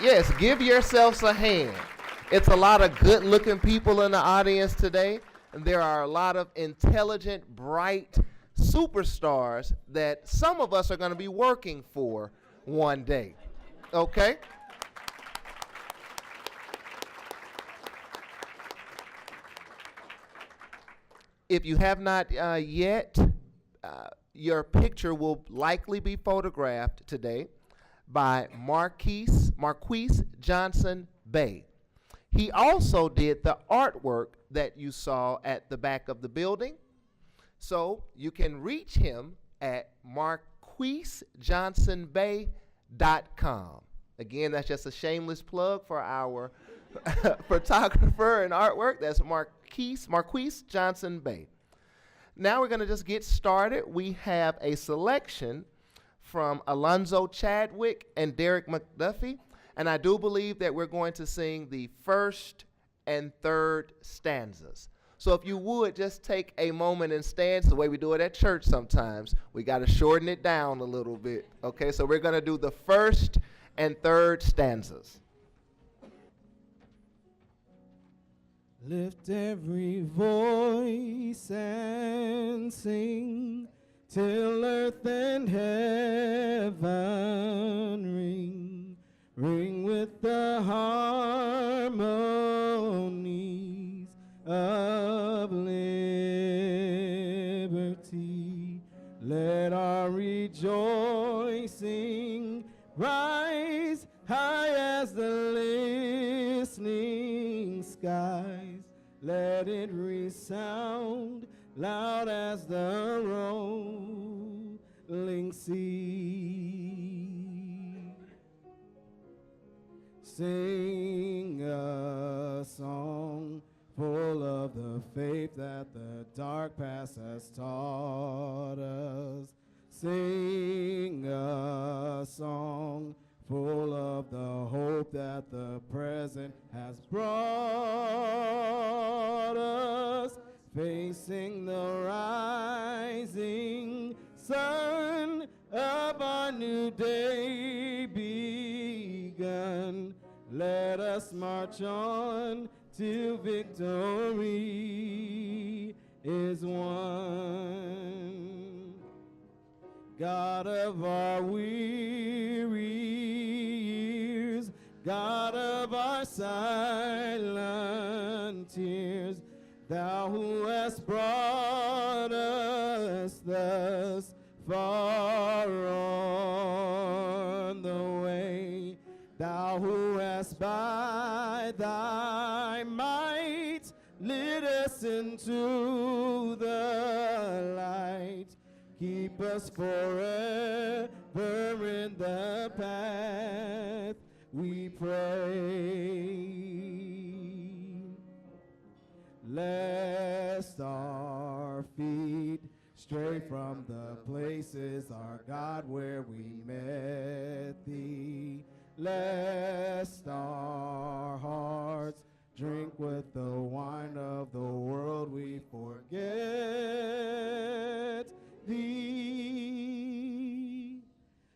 Yes, give yourselves a hand. It's a lot of good looking people in the audience today, and there are a lot of intelligent, bright superstars that some of us are going to be working for one day. Okay? If you have not yet, your picture will likely be photographed today by Marquise Johnson Bay. He also did the artwork that you saw at the back of the building. So you can reach him at marquisejohnsonbay.com. Again, that's just a shameless plug for our photographer and artwork. That's Marquise Johnson Bay. Now we're going to just get started. We have a selection from Alonzo Chadwick and Derek McDuffie, and I do believe that we're going to sing the first and third stanzas. So if you would just take a moment and stand. It's the way we do it at church sometimes. We got to shorten it down a little bit. Okay, so we're going to do the first and third stanzas. Lift every voice and sing till earth and heaven ring, ring with the harmonies of liberty. Let our rejoicing rise high as the listening skies. Let it resound loud as the rolling sea. Sing a song full of the faith that the dark past has taught us. Sing a song full of the hope that the present has brought us, facing the rising sun of our new day begun. Let us march on till victory is won. God of our weary years, God of our silent tears, Thou who hast brought us thus far on the way, Thou who hast by Thy might lit us into the light, keep us forever in the path we pray. Lest our feet stray from the places, our God, where we met Thee. Lest our hearts drink with the wine of the world, we forget Thee.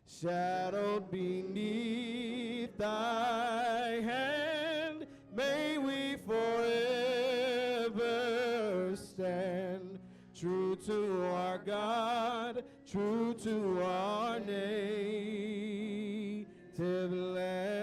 Shadowed beneath Thy hand, may we forever stand, true to our God, true to our native land.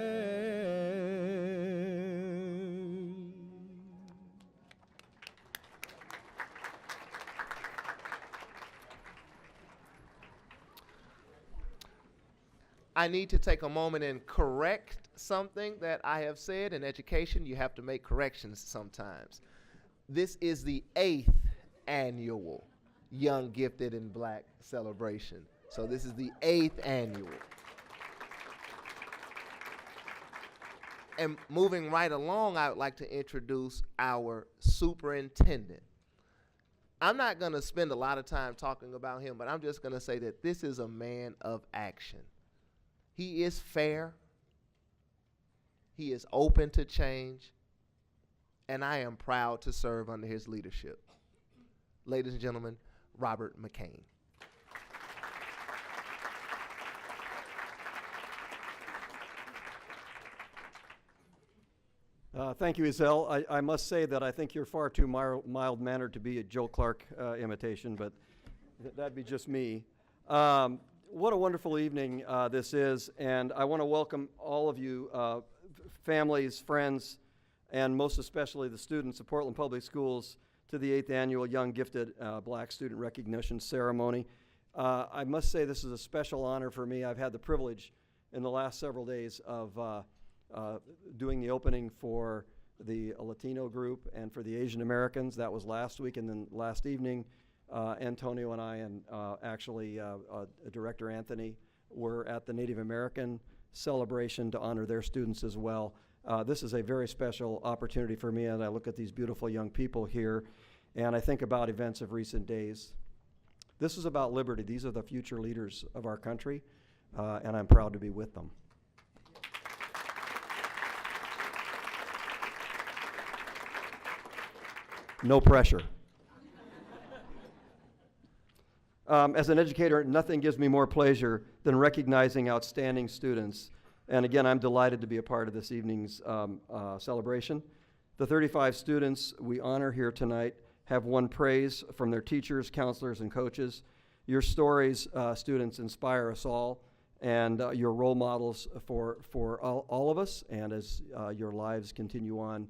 I need to take a moment and correct something that I have said. In education, you have to make corrections sometimes. This is the 8th annual Young Gifted and Black celebration. So this is the 8th annual. And moving right along, I would like to introduce our superintendent. I'm not going to spend a lot of time talking about him, but I'm just going to say that this is a man of action. He is fair. He is open to change. And I am proud to serve under his leadership. Ladies and gentlemen, Robert McCain. Thank you, Isel. I must say that I think you're far too mild-mannered to be a Joe Clark imitation, but that'd be just me. What a wonderful evening this is, and I want to welcome all of you, families, friends, and most especially the students of Portland Public Schools to the 8th Annual Young Gifted Black Student Recognition Ceremony. I must say this is a special honor for me. I've had the privilege in the last several days of doing the opening for the Latino group and for the Asian Americans. That was last week, and then last evening, Antonio and I and actually Director Anthony were at the Native American celebration to honor their students as well. This is a very special opportunity for me, and I look at these beautiful young people here, and I think about events of recent days. This is about liberty. These are the future leaders of our country, and I'm proud to be with them. No pressure. As an educator, nothing gives me more pleasure than recognizing outstanding students. And again, I'm delighted to be a part of this evening's celebration. The 35 students we honor here tonight have won praise from their teachers, counselors, and coaches. Your stories, students, inspire us all, and you're role models for all of us. And as your lives continue on,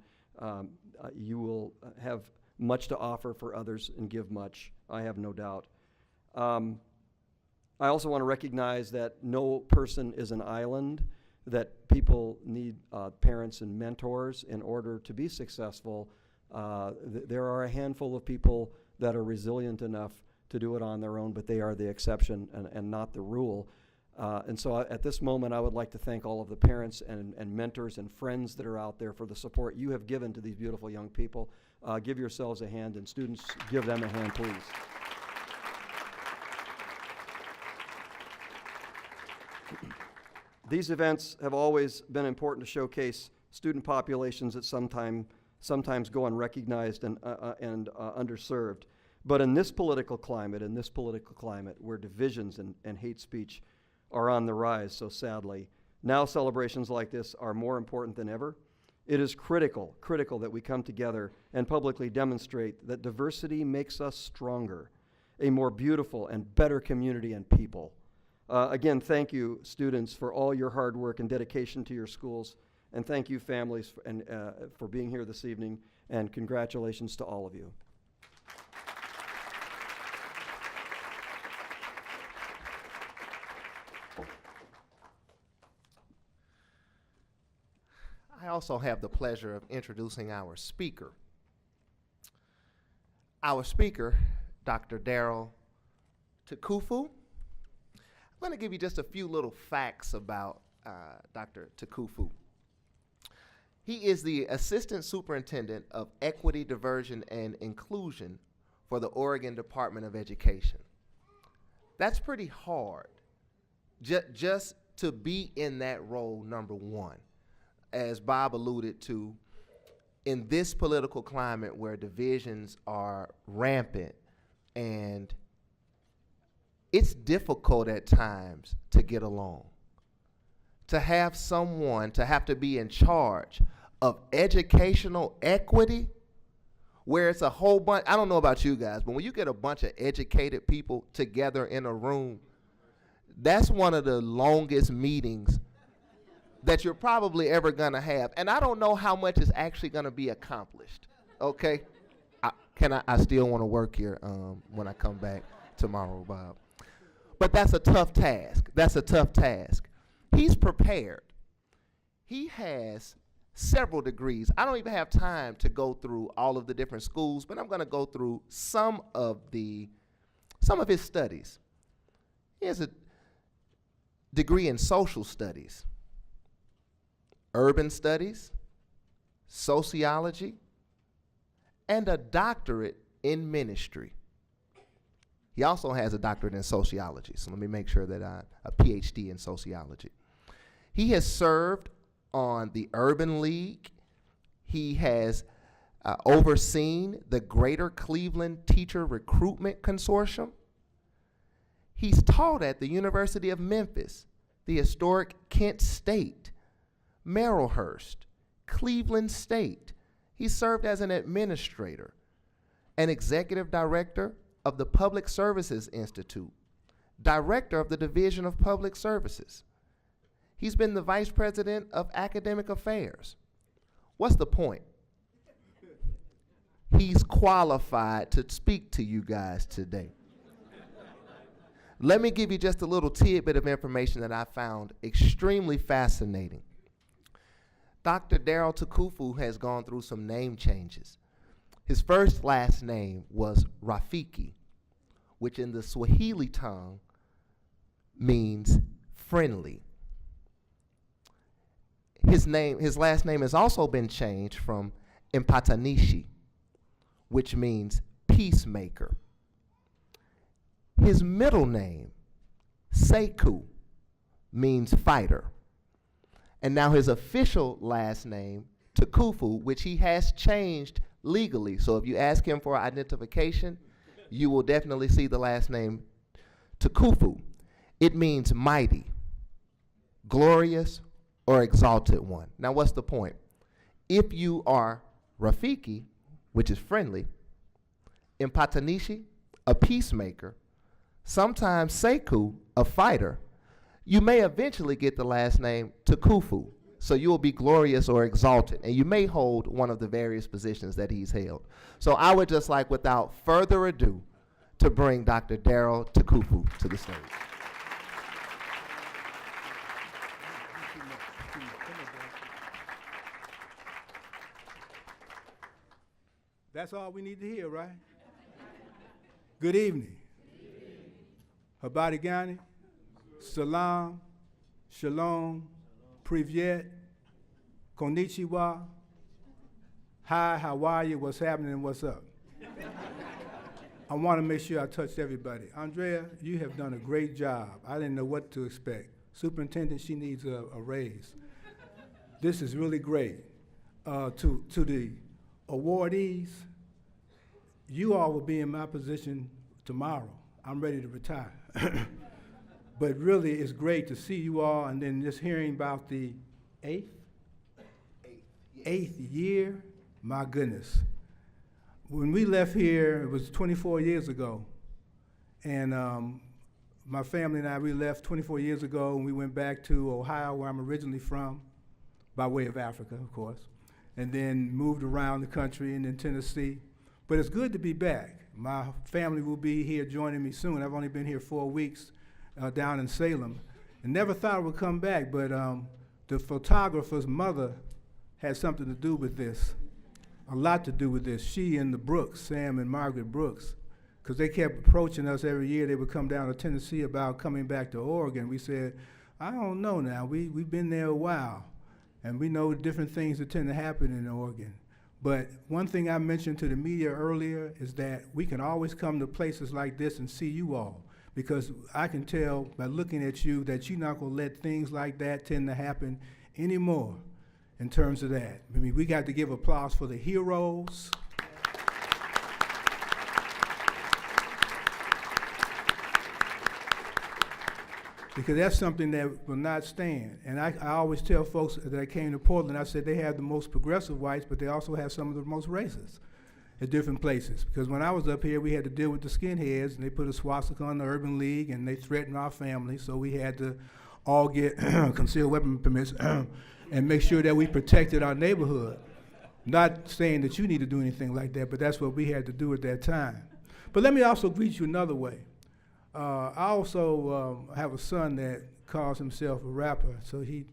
you will have much to offer for others and give much, I have no doubt. I also want to recognize that no person is an island, that people need parents and mentors in order to be successful. There are a handful of people that are resilient enough to do it on their own, but they are the exception and not the rule. And so at this moment, I would like to thank all of the parents and mentors and friends that are out there for the support you have given to these beautiful young people. Give yourselves a hand, and students, give them a hand, please. These events have always been important to showcase student populations that sometimes go unrecognized and underserved. But in this political climate, where divisions and hate speech are on the rise, so sadly, now celebrations like this are more important than ever. It is critical that we come together and publicly demonstrate that diversity makes us stronger, a more beautiful and better community and people. Again, thank you, students, for all your hard work and dedication to your schools, and thank you, families, for being here this evening, and congratulations to all of you. I also have the pleasure of introducing our speaker. Our speaker, Dr. Daryl Tukufu. I'm going to give you just a few little facts about Dr. Tukufu. He is the Assistant Superintendent of Equity, Diversion, and Inclusion for the Oregon Department of Education. That's pretty hard, just to be in that role, number one. As Bob alluded to, in this political climate where divisions are rampant and it's difficult at times to get along, to have someone to have to be in charge of educational equity, where it's a whole bunch, I don't know about you guys, but when you get a bunch of educated people together in a room, that's one of the longest meetings that you're probably ever gonna have. And I don't know how much is actually gonna be accomplished, okay? I still wanna work here when I come back tomorrow, Bob. But that's a tough task. He's prepared. He has several degrees. I don't even have time to go through all of the different schools, but I'm gonna go through some of his studies. He has a degree in social studies, urban studies, sociology, and a doctorate in ministry. He also has a doctorate in sociology, so let me make sure that a PhD in sociology. He has served on the Urban League. He has overseen the Greater Cleveland Teacher Recruitment Consortium. He's taught at the University of Memphis, the historic Kent State, Marylhurst, Cleveland State. He served as an administrator, an executive director of the Public Services Institute, director of the Division of Public Services. He's been the vice president of academic affairs. What's the point? He's qualified to speak to you guys today. Let me give you just a little tidbit of information that I found extremely fascinating. Dr. Daryl Tukufu has gone through some name changes. His first last name was Rafiki, which in the Swahili tongue means friendly. His last name has also been changed from Mpatanishi, which means peacemaker. His middle name, Sekou, means fighter. And now his official last name, Tukufu, which he has changed legally. So if you ask him for identification, you will definitely see the last name Tukufu. It means mighty, glorious, or exalted one. Now what's the point? If you are Rafiki, which is friendly, Mpatanishi, a peacemaker, sometimes Sekou, a fighter, you may eventually get the last name Tukufu. So you will be glorious or exalted, and you may hold one of the various positions that he's held. So I would just like, without further ado, to bring Dr. Daryl Tukufu to the stage. That's all we need to hear, right? Good evening. Habari gani, salam, shalom, privyet, konnichiwa, hi, how are you, what's happening, what's up? I want to make sure I touched everybody. Andrea, you have done a great job. I didn't know what to expect. Superintendent, she needs a raise. This is really great. To the awardees, you all will be in my position tomorrow. I'm ready to retire. But really, it's great to see you all, and then just hearing about the eighth year. My goodness. When we left here, it was 24 years ago, and my family and I, we left 24 years ago, and we went back to Ohio, where I'm originally from, by way of Africa, of course, and then moved around the country and in Tennessee. But it's good to be back. My family will be here joining me soon. I've only been here 4 weeks down in Salem, and never thought I would come back, but the photographer's mother had something to do with this, a lot to do with this. She and the Brooks, Sam and Margaret Brooks, because they kept approaching us every year. They would come down to Tennessee about coming back to Oregon. We said, I don't know now. We've been there a while, and we know different things that tend to happen in Oregon. But one thing I mentioned to the media earlier is that we can always come to places like this and see you all, because I can tell by looking at you that you're not going to let things like that tend to happen anymore in terms of that. I mean, we got to give applause for the heroes. Because that's something that will not stand. And I always tell folks that I came to Portland, I said they have the most progressive whites, but they also have some of the most racist at different places. Because when I was up here, we had to deal with the skinheads, and they put a swastika on the Urban League, and they threatened our family, so we had to all get concealed weapon permits and make sure that we protected our neighborhood. Not saying that you need to do anything like that, but that's what we had to do at that time. But let me also greet you another way. I also have a son that calls himself a rapper, so he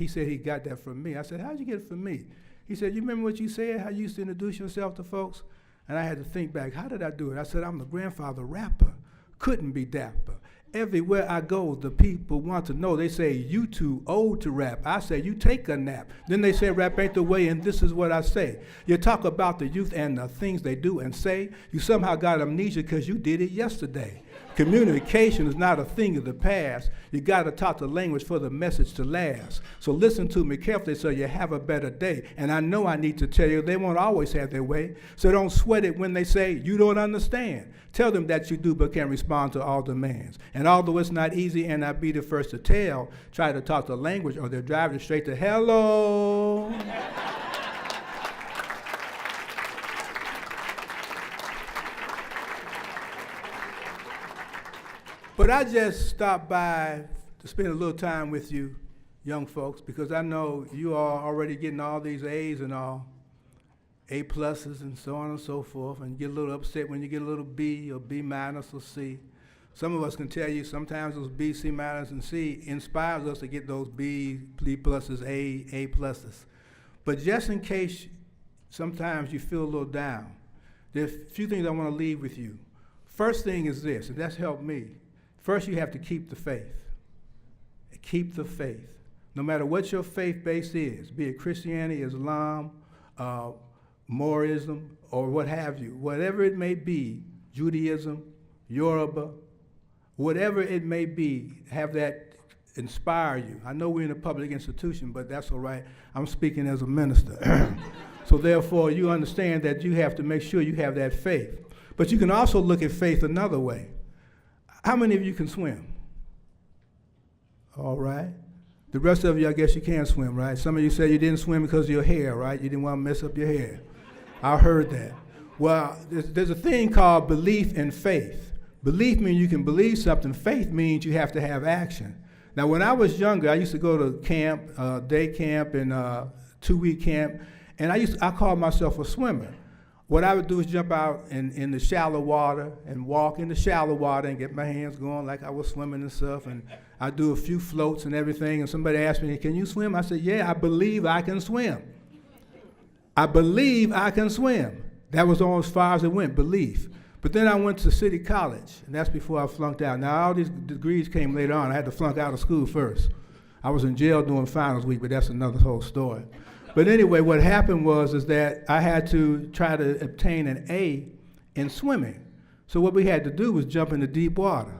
said he got that from me. I said, how'd you get it from me? He said, you remember what you said, how you used to introduce yourself to folks? And I had to think back, how did I do it? I said, I'm the grandfather rapper, couldn't be dapper. Everywhere I go, the people want to know. They say, you too old to rap. I say, you take a nap. Then they say, rap ain't the way, and this is what I say. You talk about the youth and the things they do and say. You somehow got amnesia because you did it yesterday. Communication is not a thing of the past. You got to talk the language for the message to last. So listen to me carefully so you have a better day. And I know I need to tell you they won't always have their way. So don't sweat it when they say you don't understand. Tell them that you do but can respond to all demands. And although it's not easy and I'd be the first to tell, try to talk the language or they'll drive you straight to hello. But I just stopped by to spend a little time with you, young folks, because I know you are already getting all these A's and all, A pluses and so on and so forth, and you get a little upset when you get a little B or B minus or C. Some of us can tell you sometimes those B, C minus, and C inspires us to get those B pluses, A pluses. But just in case sometimes you feel a little down, there's a few things I want to leave with you. First thing is this, and that's helped me. First, you have to keep the faith. Keep the faith. No matter what your faith base is, be it Christianity, Islam, Morism, or what have you, whatever it may be, Judaism, Yoruba, whatever it may be, have that inspire you. I know we're in a public institution, but that's all right. I'm speaking as a minister. So therefore, you understand that you have to make sure you have that faith. But you can also look at faith another way. How many of you can swim? All right. The rest of you, I guess you can swim, right? Some of you said you didn't swim because of your hair, right? You didn't want to mess up your hair. I heard that. Well, there's a thing called belief and faith. Belief means you can believe something. Faith means you have to have action. Now, when I was younger, I used to go to camp, day camp and 2-week camp, and I called myself a swimmer. What I would do is jump out in the shallow water and walk in the shallow water and get my hands going like I was swimming and stuff. And I'd do a few floats and everything. And somebody asked me, can you swim? I said, yeah, I believe I can swim. I believe I can swim. That was all as far as it went, belief. But then I went to City College, and that's before I flunked out. Now, all these degrees came later on. I had to flunk out of school first. I was in jail during finals week, but that's another whole story. But anyway, what happened was that I had to try to obtain an A in swimming. So what we had to do was jump into deep water.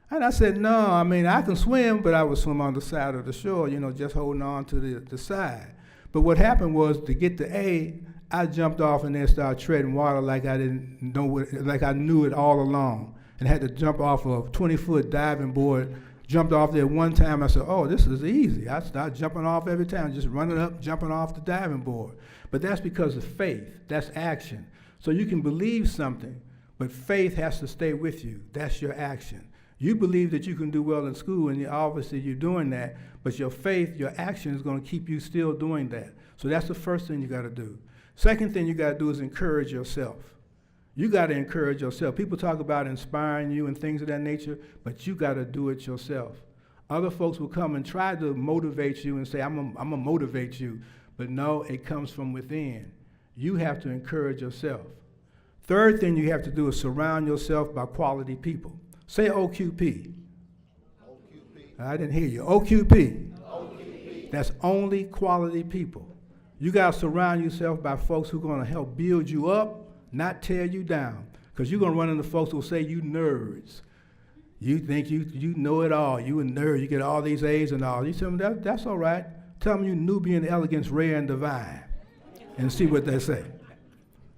And I said, no, I mean, I can swim, but I would swim on the side of the shore, just holding on to the side. But what happened was to get the A, I jumped off and then started treading water like I didn't know like I knew it all along, and had to jump off a 20-foot diving board. Jumped off there one time. I said, oh, this is easy. I started jumping off every time, just running up, jumping off the diving board. But that's because of faith. That's action. So you can believe something, but faith has to stay with you. That's your action. You believe that you can do well in school, and obviously you're doing that, but your faith, your action is going to keep you still doing that. So that's the first thing you got to do. Second thing you got to do is encourage yourself. You got to encourage yourself. People talk about inspiring you and things of that nature, but you got to do it yourself. Other folks will come and try to motivate you and say, I'm going to motivate you. But no, it comes from within. You have to encourage yourself. Third thing you have to do is surround yourself by quality people. Say OQP. OQP. I didn't hear you. OQP. OQP. That's only quality people. You got to surround yourself by folks who are going to help build you up, not tear you down, because you're going to run into folks who will say you nerds. You think you know it all. You a nerd. You get all these A's and all. You tell them that's all right. Tell them you Nubian elegance, rare and divine, and see what they say.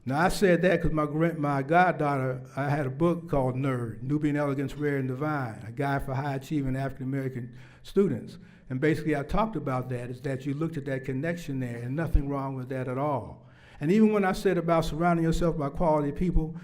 Now, I said that because my goddaughter, I had a book called Nerd, Nubian Elegance, Rare and Divine, a guide for high-achieving African-American students. And basically, I talked about that, is that you looked at that connection there, and nothing wrong with that at all. And even when I said about surrounding yourself by quality people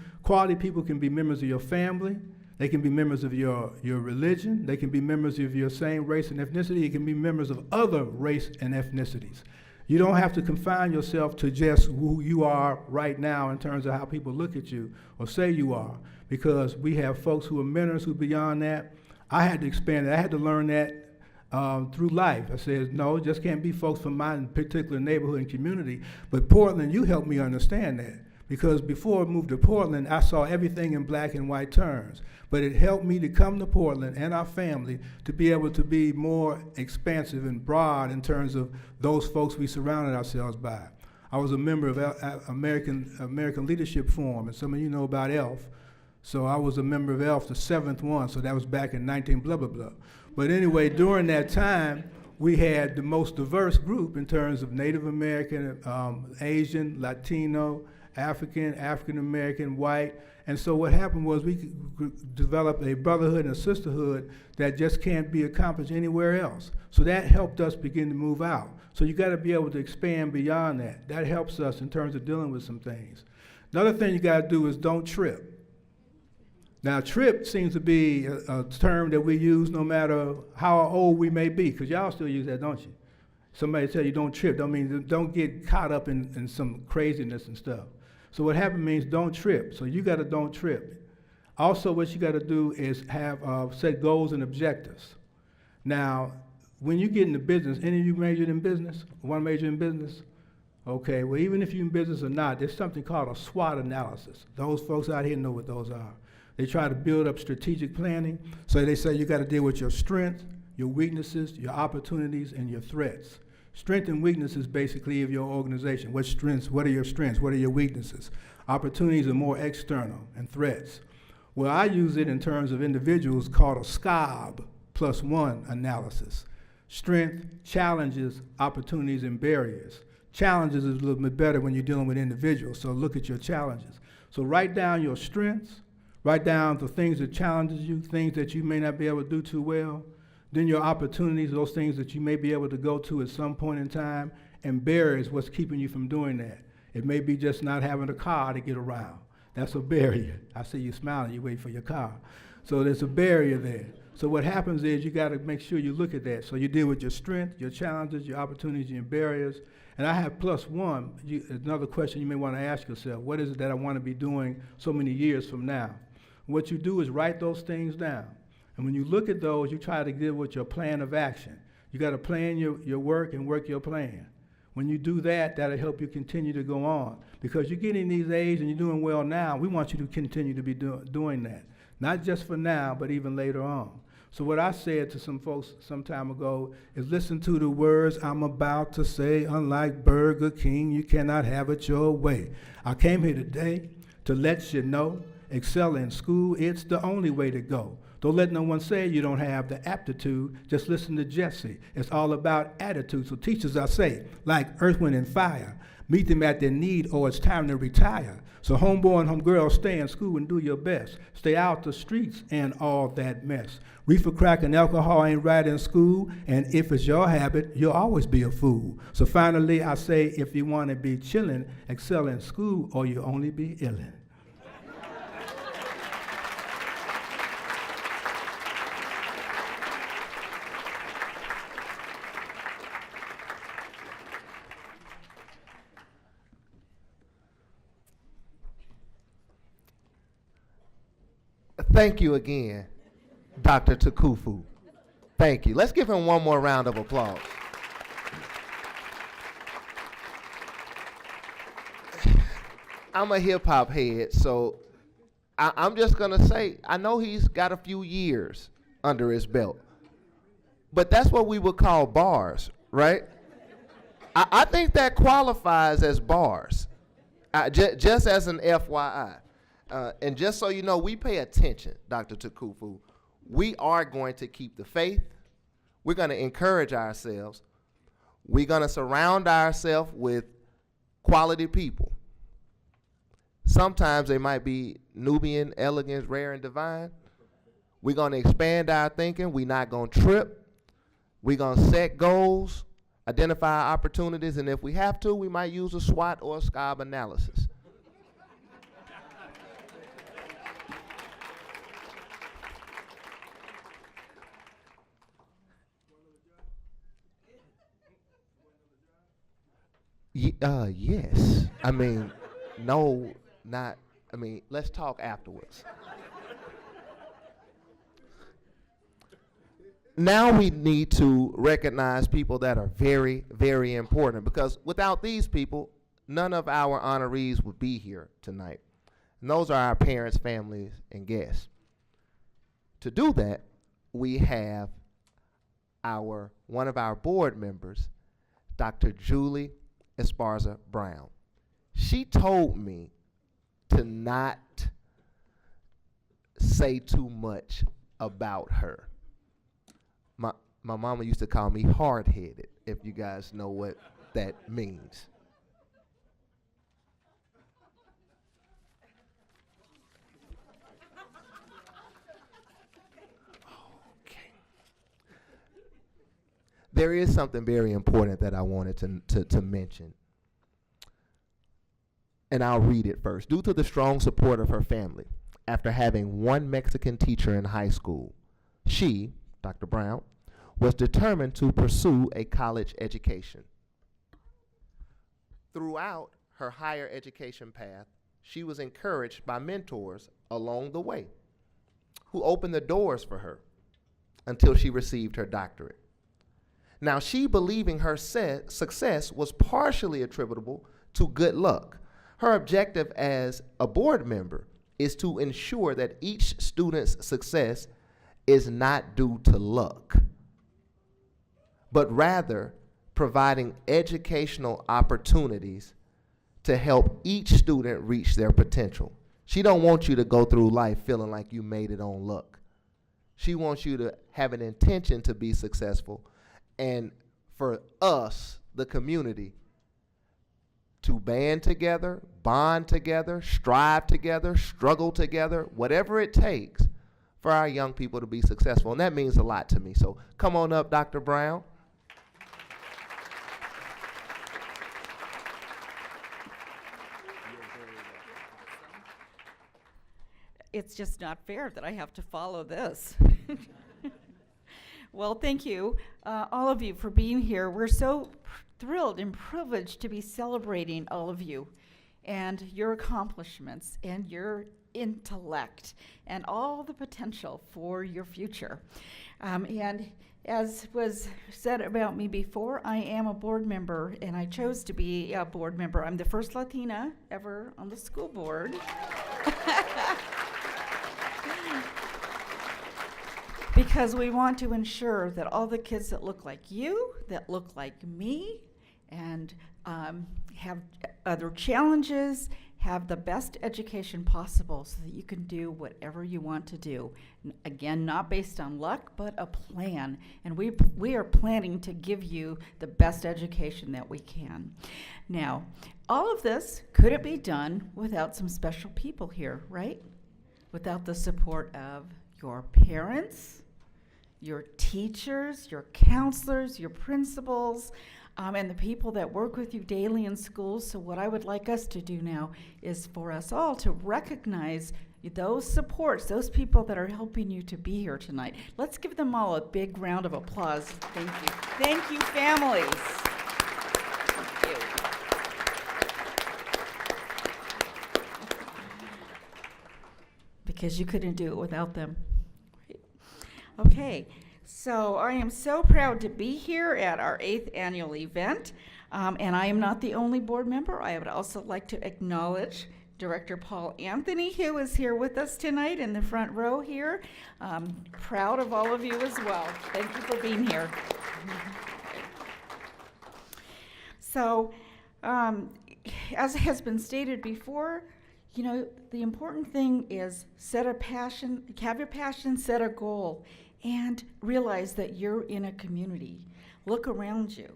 can be members of your family, they can be members of your religion, they can be members of your same race and ethnicity, it can be members of other race and ethnicities. You don't have to confine yourself to just who you are right now in terms of how people look at you or say you are, because we have folks who are mentors who are beyond that. I had to expand it. I had to learn that through life. I said, no, it just can't be folks from my particular neighborhood and community. But Portland, you helped me understand that. Because before I moved to Portland, I saw everything in black and white terms. But it helped me to come to Portland and our family to be able to be more expansive and broad in terms of those folks we surrounded ourselves by. I was a member of American Leadership Forum, and some of you know about ELF. So I was a member of ELF, the 7th one, so that was back in 19 blah, blah, blah. But anyway, during that time, we had the most diverse group in terms of Native American, Asian, Latino, African, African American, white. And so what happened was we developed a brotherhood and a sisterhood that just can't be accomplished anywhere else. So that helped us begin to move out. So you gotta be able to expand beyond that. That helps us in terms of dealing with some things. Another thing you gotta do is don't trip. Now, trip seems to be a term that we use no matter how old we may be, because y'all still use that, don't you? Somebody tell you don't trip, don't mean don't get caught up in some craziness and stuff. So what happened means don't trip. So you gotta don't trip. Also, what you gotta do is have set goals and objectives. Now, when you get into business, any of you majored in business? One major in business? Okay, well, even if you're in business or not, there's something called a SWOT analysis. Those folks out here know what those are. They try to build up strategic planning. So they say you got to deal with your strengths, your weaknesses, your opportunities, and your threats. Strength and weaknesses basically of your organization. What strengths? What are your strengths? What are your weaknesses? Opportunities are more external, and threats. Well, I use it in terms of individuals called a SCOB +1 analysis. Strength, challenges, opportunities, and barriers. Challenges is a little bit better when you're dealing with individuals, so look at your challenges. So write down your strengths, write down the things that challenges you, things that you may not be able to do too well. Then your opportunities, those things that you may be able to go to at some point in time, and barriers, what's keeping you from doing that. It may be just not having a car to get around. That's a barrier. I see you smiling, you wait for your car. So there's a barrier there. So what happens is you gotta make sure you look at that. So you deal with your strength, your challenges, your opportunities, your barriers. And I have +1, another question you may wanna ask yourself, what is it that I wanna be doing so many years from now? What you do is write those things down. And when you look at those, you try to deal with your plan of action. You got to plan your work and work your plan. When you do that, that'll help you continue to go on. Because you're getting these age and you're doing well now, we want you to continue to be doing that. Not just for now, but even later on. So what I said to some folks some time ago is listen to the words I'm about to say. Unlike Burger King, you cannot have it your way. I came here today to let you know excel in school, it's the only way to go. Don't let no one say you don't have the aptitude. Just listen to Jesse. It's all about attitude. So teachers, I say, like Earth, Wind, and Fire, meet them at their need or it's time to retire. So homeboy and homegirl, stay in school and do your best. Stay out the streets and all that mess. Reefer, crack, and alcohol ain't right in school, and if it's your habit, you'll always be a fool. So finally, I say, if you want to be chillin', excel in school, or you'll only be illin'. Thank you again, Dr. Takufu. Thank you. Let's give him one more round of applause. I'm a hip hop head, so I'm just gonna say, I know he's got a few years under his belt, but that's what we would call bars, right? I think that qualifies as bars, just as an FYI. And just so you know, we pay attention, Dr. Takufu. We are going to keep the faith. We're going to encourage ourselves. We're going to surround ourselves with quality people. Sometimes they might be Nubian, elegant, rare, and divine. We're going to expand our thinking. We're not going to trip. We're going to set goals, identify opportunities, and if we have to, we might use a SWOT or a SCOB analysis. Yes. I mean, no, not, I mean, let's talk afterwards. Now we need to recognize people that are very, very important, because without these people, none of our honorees would be here tonight. And those are our parents, families, and guests. To do that, we have one of our board members, Dr. Julie Esparza Brown. She told me to not say too much about her. My mama used to call me hard-headed, if you guys know what that means. Okay. There is something very important that I wanted to mention. And I'll read it first. Due to the strong support of her family, after having one Mexican teacher in high school, she, Dr. Brown, was determined to pursue a college education. Throughout her higher education path, she was encouraged by mentors along the way who opened the doors for her until she received her doctorate. Now, she believing her success was partially attributable to good luck. Her objective as a board member is to ensure that each student's success is not due to luck, but rather providing educational opportunities to help each student reach their potential. She don't want you to go through life feeling like you made it on luck. She wants you to have an intention to be successful, and for us, the community, to band together, bond together, strive together, struggle together, whatever it takes for our young people to be successful. And that means a lot to me. So come on up, Dr. Brown. It's just not fair that I have to follow this. Well, thank you, all of you, for being here. We're so thrilled and privileged to be celebrating all of you and your accomplishments and your intellect and all the potential for your future. And as was said about me before, I am a board member, and I chose to be a board member. I'm the first Latina ever on the school board. Because we want to ensure that all the kids that look like you, that look like me, and have other challenges, have the best education possible so that you can do whatever you want to do. Again, not based on luck, but a plan. And we are planning to give you the best education that we can. Now, all of this, could it be done without some special people here, right? Without the support of your parents, your teachers, your counselors, your principals, and the people that work with you daily in schools. So what I would like us to do now is for us all to recognize those supports, those people that are helping you to be here tonight. Let's give them all a big round of applause. Thank you. Thank you, families. Thank you. Because you couldn't do it without them. Okay, so I am so proud to be here at our 8th annual event, and I am not the only board member. I would also like to acknowledge Director Paul Anthony, who is here with us tonight in the front row here. Proud of all of you as well. Thank you for being here. So, as has been stated before, you know, the important thing is have your passion, set a goal, and realize that you're in a community. Look around you.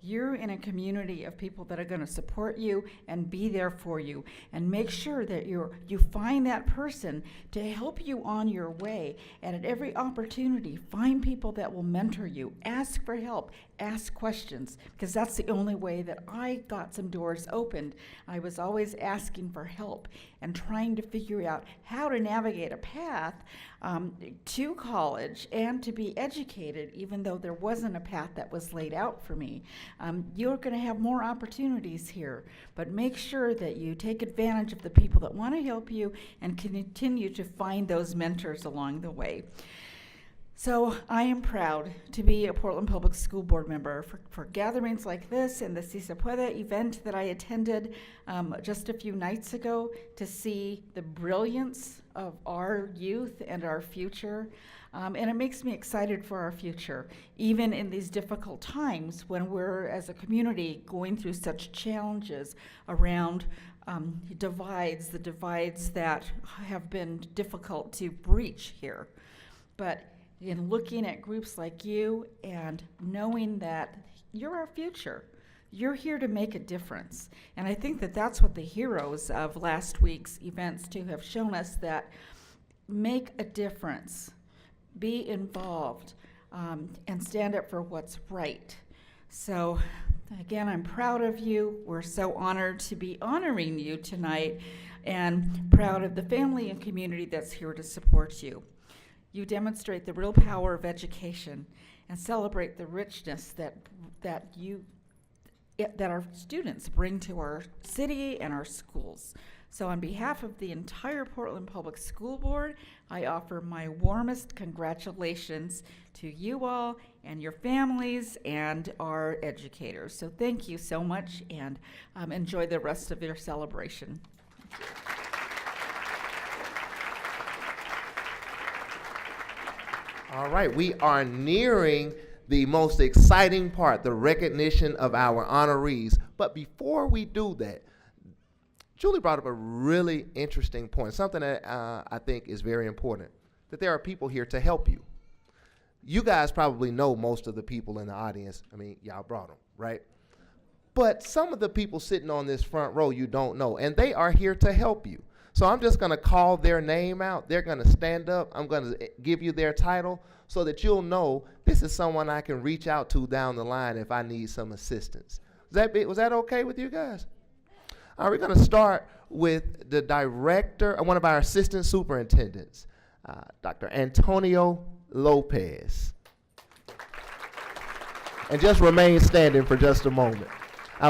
You're in a community of people that are going to support you and be there for you, and make sure that you find that person to help you on your way. And at every opportunity, find people that will mentor you. Ask for help. Ask questions, because that's the only way that I got some doors opened. I was always asking for help and trying to figure out how to navigate a path to college and to be educated, even though there wasn't a path that was laid out for me. You're going to have more opportunities here, but make sure that you take advantage of the people that want to help you and continue to find those mentors along the way. So I am proud to be a Portland Public School Board member for gatherings like this and the Si Se Puede event that I attended just a few nights ago to see the brilliance of our youth and our future. And it makes me excited for our future, even in these difficult times when we're, as a community, going through such challenges around divides, the divides that have been difficult to breach here. But in looking at groups like you and knowing that you're our future, you're here to make a difference. And I think that that's what the heroes of last week's events too have shown us, that make a difference, be involved, and stand up for what's right. So again, I'm proud of you. We're so honored to be honoring you tonight, and proud of the family and community that's here to support you. You demonstrate the real power of education and celebrate the richness that our students bring to our city and our schools. So on behalf of the entire Portland Public School Board, I offer my warmest congratulations to you all and your families and our educators. So thank you so much, and enjoy the rest of your celebration. All right, we are nearing the most exciting part, the recognition of our honorees. But before we do that, Julie brought up a really interesting point, something that I think is very important, that there are people here to help you. You guys probably know most of the people in the audience. I mean, y'all brought them, right? But some of the people sitting on this front row you don't know, and they are here to help you. So I'm just going to call their name out. They're going to stand up. I'm going to give you their title so that you'll know this is someone I can reach out to down the line if I need some assistance. Was that okay with you guys? All right, we're going to start with the director, one of our assistant superintendents, Dr. Antonio Lopez. And just remain standing for just a moment.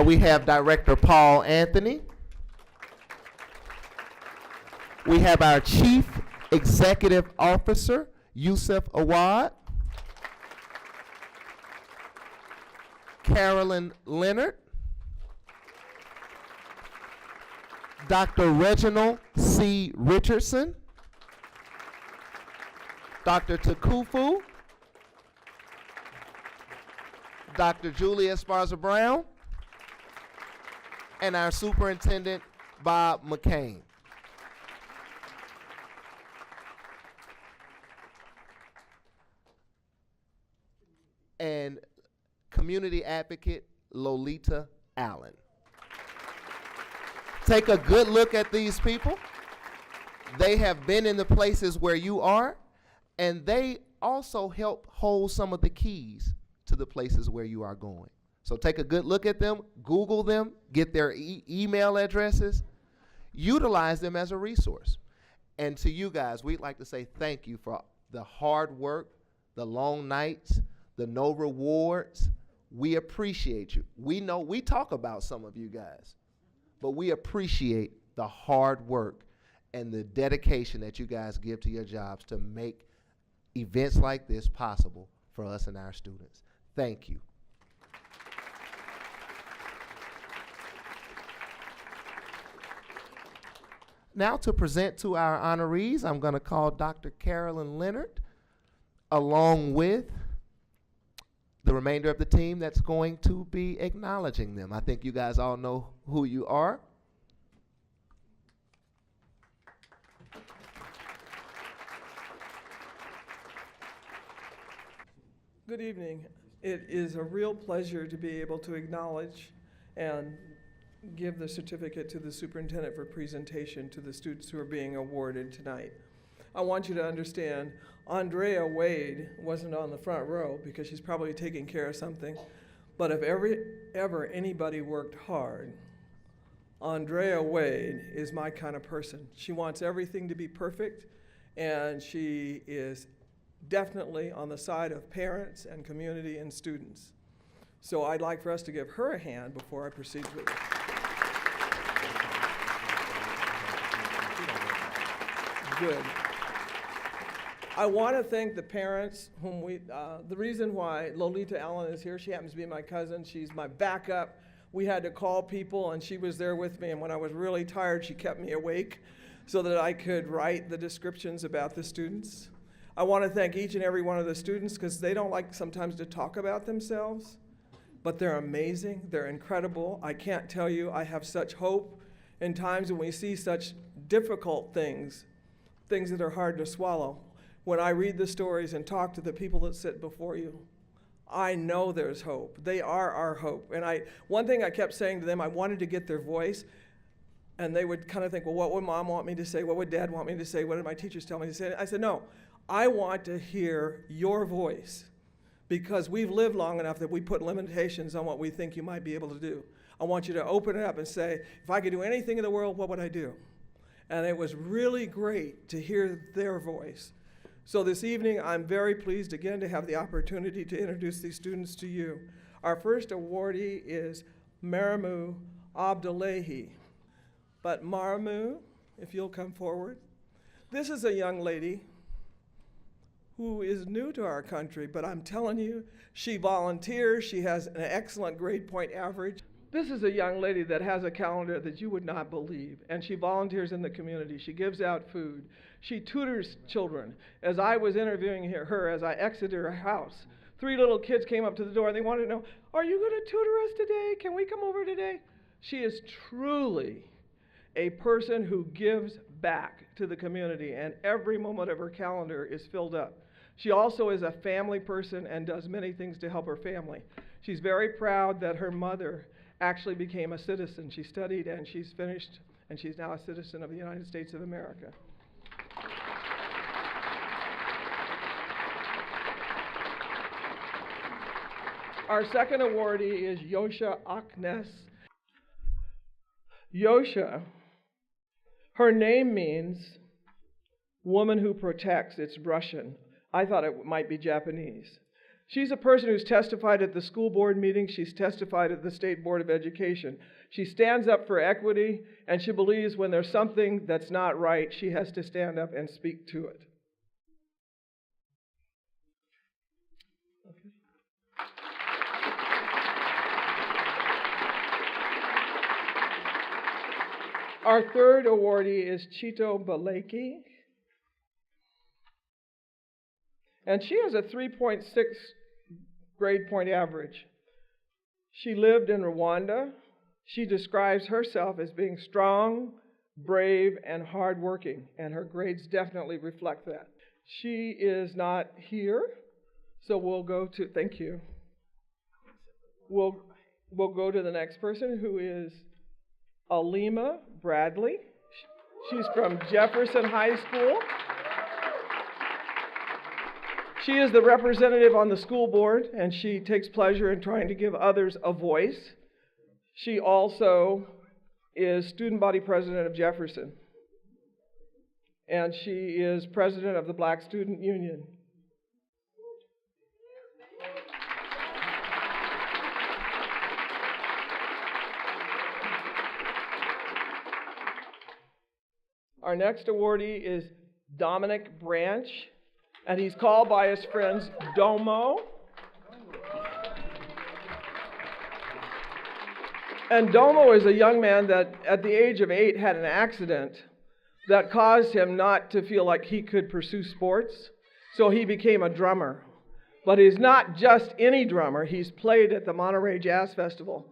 We have Director Paul Anthony. We have our Chief Executive Officer, Yusuf Awad. Carolyn Leonard. Dr. Reginald C. Richardson. Dr. Takufu. Dr. Julia Esparza Brown. And our Superintendent, Bob McCain. And community advocate Lolita Allen. Take a good look at these people. They have been in the places where you are, and they also help hold some of the keys to the places where you are going. So take a good look at them, Google them, get their email addresses, utilize them as a resource. And to you guys, we'd like to say thank you for the hard work, the long nights, the no rewards. We appreciate you. We know we talk about some of you guys, but we appreciate the hard work and the dedication that you guys give to your jobs to make events like this possible for us and our students. Thank you. Now to present to our honorees, I'm going to call Dr. Carolyn Leonard, along with the remainder of the team that's going to be acknowledging them. I think you guys all know who you are. Good evening. It is a real pleasure to be able to acknowledge and give the certificate to the superintendent for presentation to the students who are being awarded tonight. I want you to understand, Andrea Wade wasn't on the front row because she's probably taking care of something, but if ever anybody worked hard, Andrea Wade is my kind of person. She wants everything to be perfect, and she is definitely on the side of parents and community and students. So I'd like for us to give her a hand before I proceed with it. Good. I want to thank the parents whom the reason why Lolita Allen is here, she happens to be my cousin, she's my backup. We had to call people and she was there with me, and when I was really tired, she kept me awake so that I could write the descriptions about the students. I want to thank each and every one of the students because they don't like sometimes to talk about themselves, but they're amazing, they're incredible. I can't tell you, I have such hope in times when we see such difficult things, things that are hard to swallow. When I read the stories and talk to the people that sit before you, I know there's hope. They are our hope. And one thing I kept saying to them, I wanted to get their voice, and they would kind of think, well, what would Mom want me to say? What would Dad want me to say? What did my teachers tell me to say? I said, no, I want to hear your voice, because we've lived long enough that we put limitations on what we think you might be able to do. I want you to open it up and say, if I could do anything in the world, what would I do? And it was really great to hear their voice. So this evening, I'm very pleased again to have the opportunity to introduce these students to you. Our first awardee is Marimu Abdullahi. But Marimu, if you'll come forward. This is a young lady who is new to our country, but I'm telling you, she volunteers, she has an excellent grade point average. This is a young lady that has a calendar that you would not believe, and she volunteers in the community. She gives out food. She tutors children. As I was interviewing her, as I exited her house, 3 little kids came up to the door and they wanted to know, are you going to tutor us today? Can we come over today? She is truly a person who gives back to the community, and every moment of her calendar is filled up. She also is a family person and does many things to help her family. She's very proud that her mother actually became a citizen. She studied and she's finished, and she's now a citizen of the United States of America. Our second awardee is Yosha Aknes. Yosha, her name means woman who protects. It's Russian. I thought it might be Japanese. She's a person who's testified at the school board meeting. She's testified at the State Board of Education. She stands up for equity, and she believes when there's something that's not right, she has to stand up and speak to it. Our third awardee is Chito Baleki. And she has a 3.6 grade point average. She lived in Rwanda. She describes herself as being strong, brave, and hardworking, and her grades definitely reflect that. She is not here, so we'll go to, thank you. We'll go to the next person, who is Alima Bradley. She's from Jefferson High School. She is the representative on the school board, and she takes pleasure in trying to give others a voice. She also is student body president of Jefferson, and she is president of the Black Student Union. Our next awardee is Dominic Branch, and he's called by his friends Domo. And Domo is a young man that at the age of 8 had an accident that caused him not to feel like he could pursue sports, so he became a drummer. But he's not just any drummer. He's played at the Monterey Jazz Festival.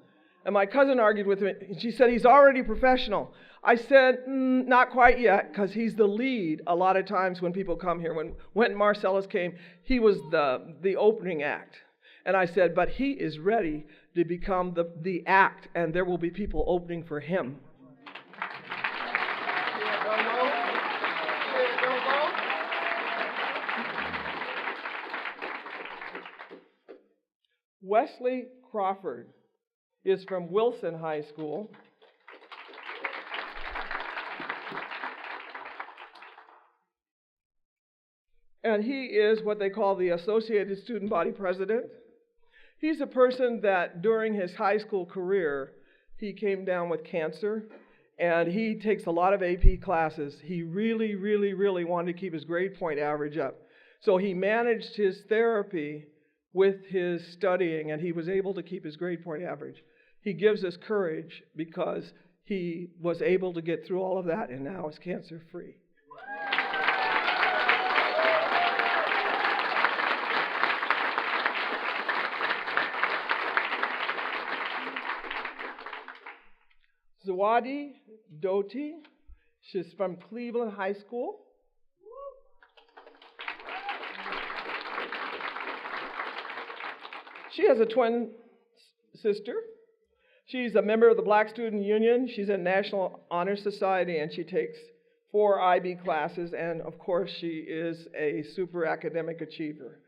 And my cousin argued with me. She said, he's already professional. I said, not quite yet, because he's the lead a lot of times when people come here. When Marcellus came, he was the opening act. And I said, but he is ready to become the act, and there will be people opening for him. Wesley Crawford is from Wilson High School. And he is what they call the Associated Student Body President. He's a person that during his high school career, he came down with cancer, and he takes a lot of AP classes. He really, really, really wanted to keep his grade point average up. So he managed his therapy with his studying, and he was able to keep his grade point average. He gives us courage because he was able to get through all of that and now is cancer-free. Zawadi Doty. She's from Cleveland High School. She has a twin sister. She's a member of the Black Student Union. She's in National Honor Society, and she takes 4 IB classes, and of course, she is a super academic achiever.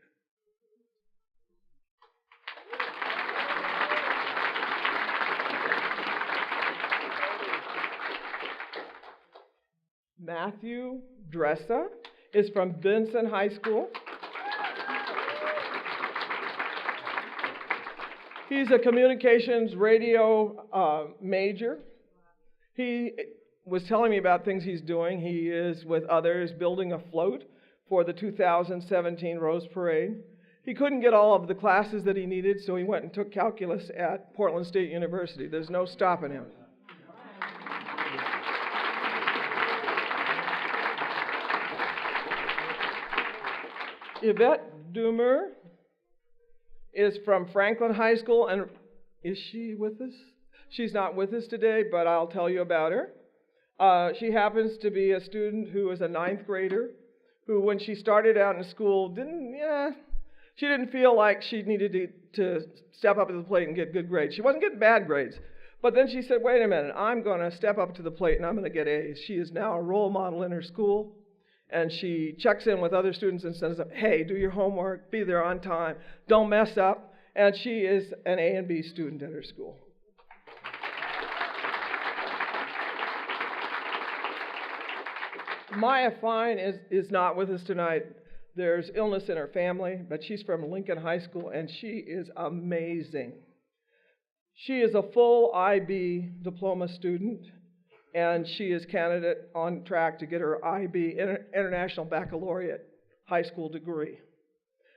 Matthew Dressa is from Benson High School. He's a communications radio major. He was telling me about things he's doing. He is, with others, building a float for the 2017 Rose Parade. He couldn't get all of the classes that he needed, so he went and took calculus at Portland State University. There's no stopping him. Yvette Doomer is from Franklin High School, and is she with us? She's not with us today, but I'll tell you about her. She happens to be a student who is a 9th grader, who when she started out in school she didn't feel like she needed to step up to the plate and get good grades. She wasn't getting bad grades. But then she said, wait a minute, I'm going to step up to the plate and I'm going to get A's. She is now a role model in her school. And she checks in with other students and says, hey, do your homework, be there on time, don't mess up. And she is an A and B student at her school. Maya Fine is not with us tonight. There's illness in her family, but she's from Lincoln High School, and she is amazing. She is a full IB diploma student, and she is candidate on track to get her IB International Baccalaureate high school degree.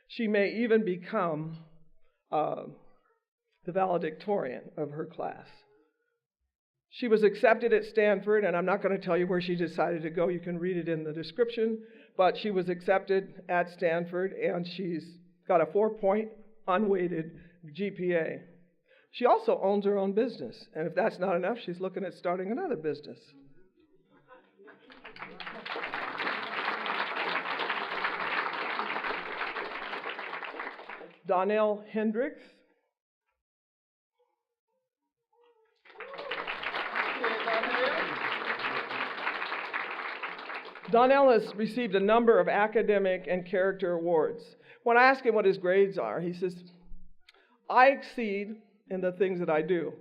She may even become the valedictorian of her class. She was accepted at Stanford, and I'm not going to tell you where she decided to go. You can read it in the description. But she was accepted at Stanford, and she's got a 4-point unweighted GPA. She also owns her own business, and if that's not enough, she's looking at starting another business. Donnell Hendricks. Donnell has received a number of academic and character awards. When I ask him what his grades are, he says, I exceed in the things that I do.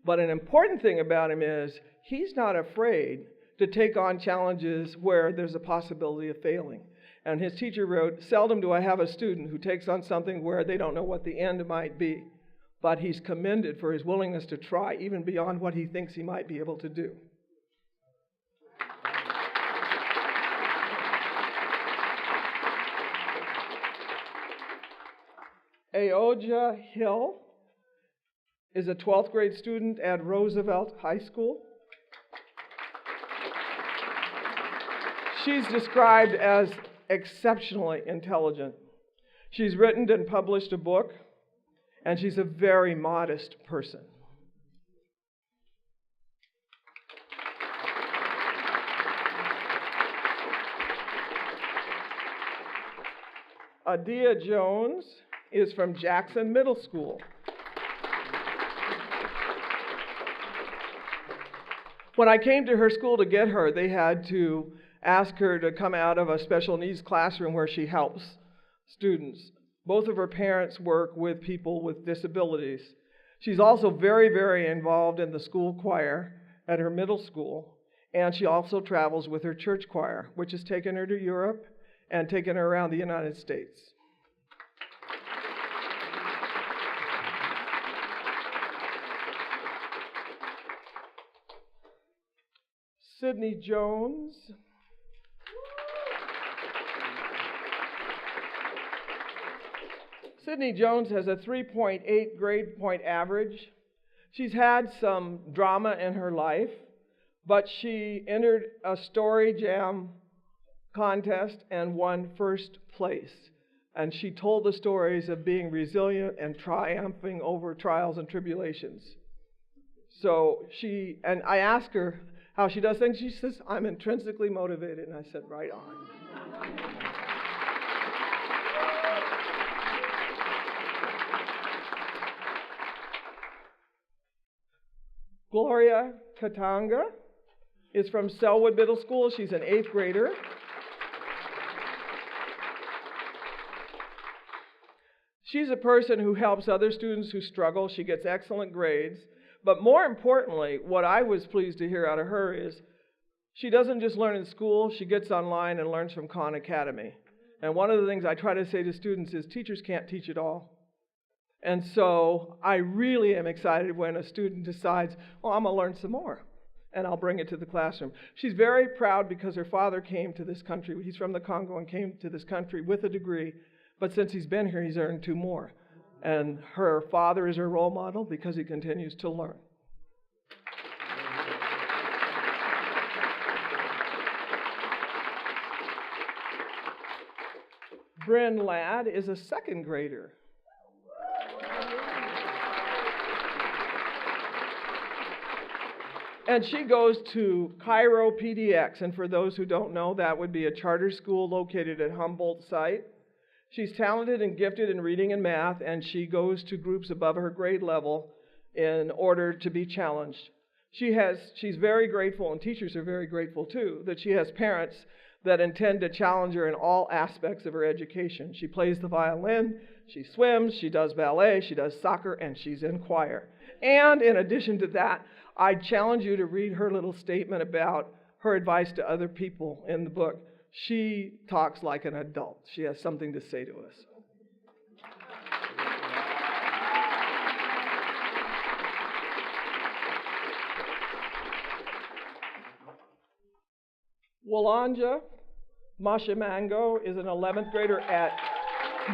But an important thing about him is he's not afraid to take on challenges where there's a possibility of failing. And his teacher wrote, seldom do I have a student who takes on something where they don't know what the end might be. But he's commended for his willingness to try even beyond what he thinks he might be able to do. Aoja Hill is a 12th grade student at Roosevelt High School. She's described as exceptionally intelligent. She's written and published a book, and she's a very modest person. Adia Jones is from Jackson Middle School. When I came to her school to get her, they had to ask her to come out of a special needs classroom where she helps students. Both of her parents work with people with disabilities. She's also very, very involved in the school choir at her middle school, and she also travels with her church choir, which has taken her to Europe and taken her around the United States. Sydney Jones. Sydney Jones has a 3.8 grade point average. She's had some drama in her life, but she entered a story jam contest and won first place. And she told the stories of being resilient and triumphing over trials and tribulations. So I asked her, how she does things. She says, I'm intrinsically motivated. And I said, right on. Gloria Katanga is from Selwood Middle School. She's an 8th grader. She's a person who helps other students who struggle. She gets excellent grades. But more importantly, what I was pleased to hear out of her is she doesn't just learn in school, she gets online and learns from Khan Academy. And one of the things I try to say to students is teachers can't teach it all. And so I really am excited when a student decides, well, I'm going to learn some more, and I'll bring it to the classroom. She's very proud because her father came to this country. He's from the Congo and came to this country with a degree, but since he's been here, he's earned 2 more. And her father is her role model because he continues to learn. Bryn Ladd is a 2nd grader. And she goes to Cairo PDX, and for those who don't know, that would be a charter school located at Humboldt site. She's talented and gifted in reading and math, and she goes to groups above her grade level in order to be challenged. She's very grateful, and teachers are very grateful too, that she has parents that intend to challenge her in all aspects of her education. She plays the violin, she swims, she does ballet, she does soccer, and she's in choir. And in addition to that, I challenge you to read her little statement about her advice to other people in the book. She talks like an adult. She has something to say to us. Walanja Mashimango is an 11th grader at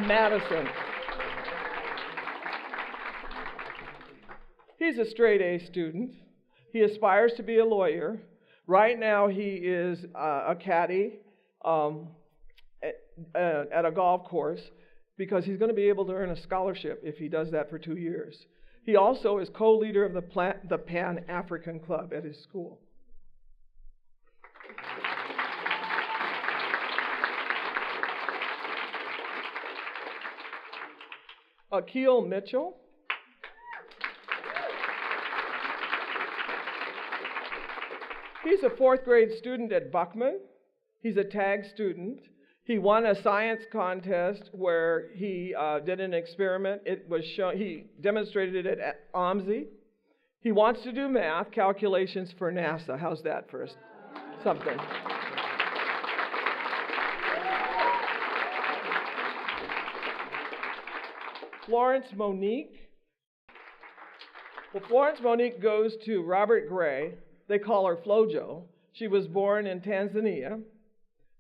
Madison. He's a straight A student. He aspires to be a lawyer. Right now he is a caddy at a golf course because he's going to be able to earn a scholarship if he does that for 2 years. He also is co-leader of the Pan-African Club at his school. Akil Mitchell. He's a 4th grade student at Buckman. He's a tag student. He won a science contest where he did an experiment. It was shown, he demonstrated it at OMSI. He wants to do math calculations for NASA. How's that for something? Florence Monique. Well, Florence Monique goes to Robert Gray. They call her Flojo. She was born in Tanzania.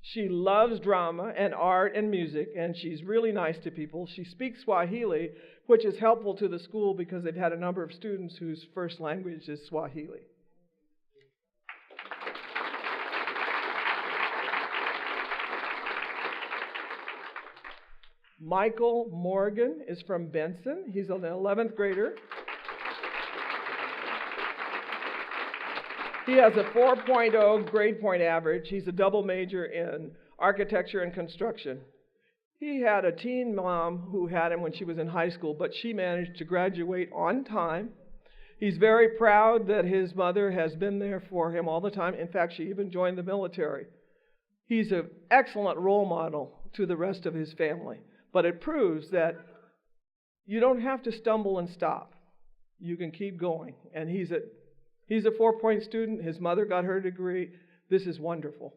She loves drama and art and music, and she's really nice to people. She speaks Swahili, which is helpful to the school because they've had a number of students whose first language is Swahili. Michael Morgan is from Benson. He's an 11th grader. He has a 4.0 grade point average. He's a double major in architecture and construction. He had a teen mom who had him when she was in high school, but she managed to graduate on time. He's very proud that his mother has been there for him all the time. In fact, she even joined the military. He's an excellent role model to the rest of his family, but it proves that you don't have to stumble and stop. You can keep going, and he's a 4-point student. His mother got her degree. This is wonderful.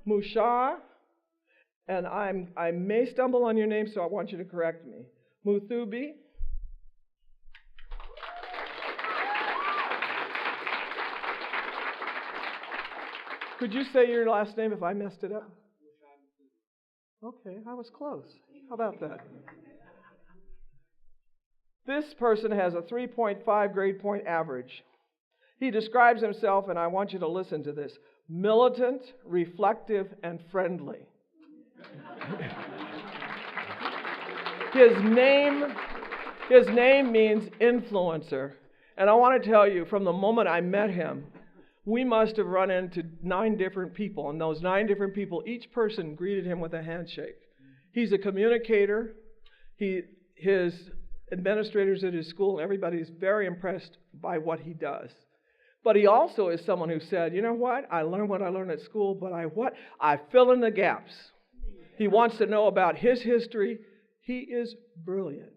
Musha, and I may stumble on your name, so I want you to correct me. Muthubi. Could you say your last name if I messed it up? Okay, I was close. How about that? This person has a 3.5 grade point average. He describes himself, and I want you to listen to this, militant, reflective, and friendly. His name means influencer. And I want to tell you, from the moment I met him, we must have run into 9 different people. And those 9 different people, each person greeted him with a handshake. He's a communicator. His administrators at his school, and everybody is very impressed by what he does. But he also is someone who said, you know what? I learned what I learned at school, but I fill in the gaps. He wants to know about his history. He is brilliant.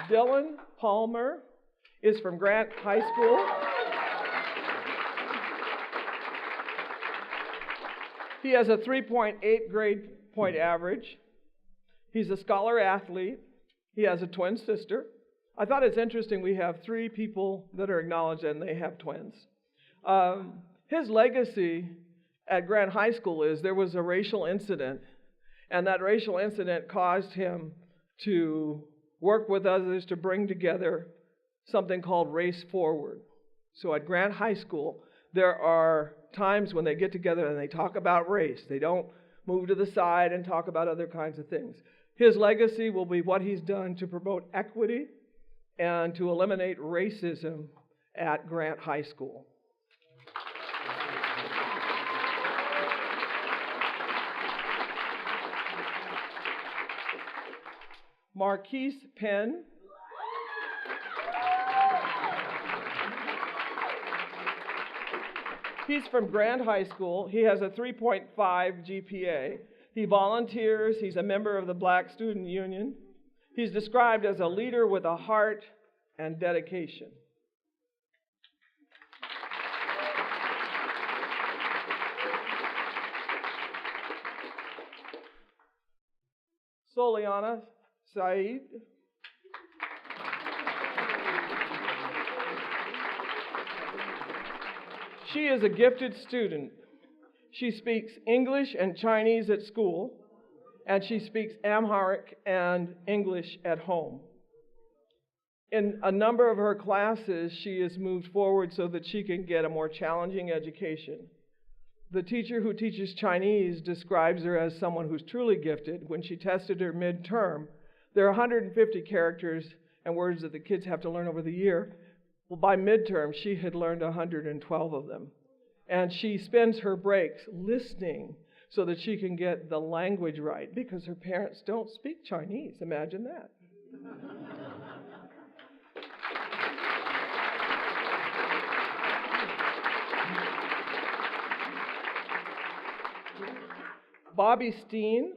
Dylan Palmer is from Grant High School. He has a 3.8 grade point average. He's a scholar athlete. He has a twin sister. I thought it's interesting we have 3 people that are acknowledged and they have twins. His legacy at Grant High School is there was a racial incident, and that racial incident caused him to work with others to bring together something called Race Forward. So at Grant High School, there are times when they get together and they talk about race. They don't move to the side and talk about other kinds of things. His legacy will be what he's done to promote equity and to eliminate racism at Grant High School. Marquise Penn. He's from Grant High School. He has a 3.5 GPA. He volunteers. He's a member of the Black Student Union. He's described as a leader with a heart and dedication. Soliana Saeed. She is a gifted student. She speaks English and Chinese at school, and she speaks Amharic and English at home. In a number of her classes, she has moved forward so that she can get a more challenging education. The teacher who teaches Chinese describes her as someone who's truly gifted. When she tested her midterm, there are 150 characters and words that the kids have to learn over the year. Well, by midterm, she had learned 112 of them. And she spends her breaks listening so that she can get the language right, because her parents don't speak Chinese. Imagine that. Bobby Steen.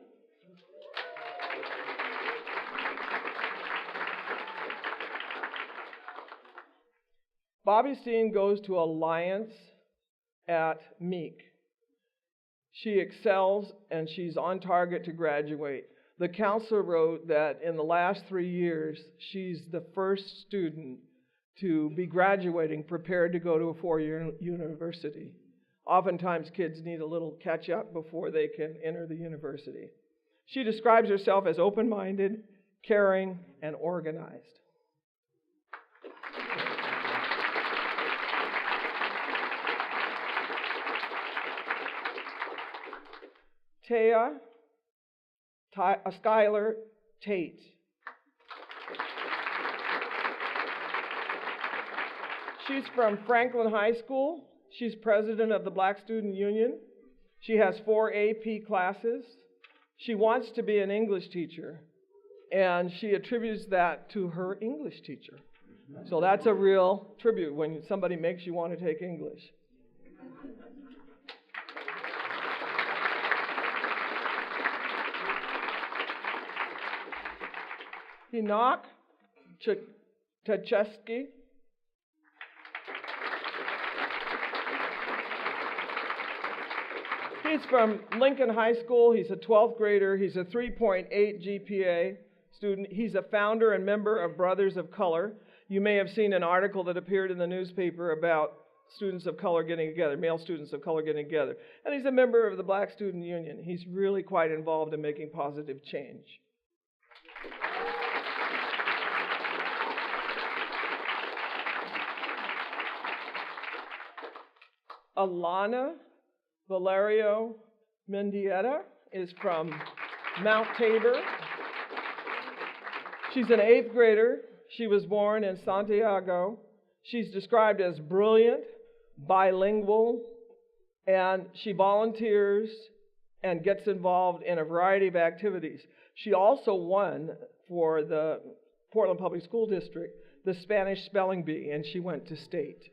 Bobby Steen goes to Alliance at Meek. She excels and she's on target to graduate. The counselor wrote that in the last 3 years, she's the first student to be graduating, prepared to go to a 4-year university. Oftentimes, kids need a little catch up before they can enter the university. She describes herself as open-minded, caring, and organized. Taya Skylar Tate. She's from Franklin High School. She's president of the Black Student Union. She has 4 AP classes. She wants to be an English teacher, and she attributes that to her English teacher. So that's a real tribute when somebody makes you want to take English. Enoch Tchesky. He's from Lincoln High School. He's a 12th grader. He's a 3.8 GPA student. He's a founder and member of Brothers of Color. You may have seen an article that appeared in the newspaper about students of color getting together, male students of color getting together. And he's a member of the Black Student Union. He's really quite involved in making positive change. Alana Valerio Mendieta is from Mount Tabor. She's an 8th grader. She was born in Santiago. She's described as brilliant, bilingual, and she volunteers and gets involved in a variety of activities. She also won for the Portland Public School District the Spanish Spelling Bee, and she went to state.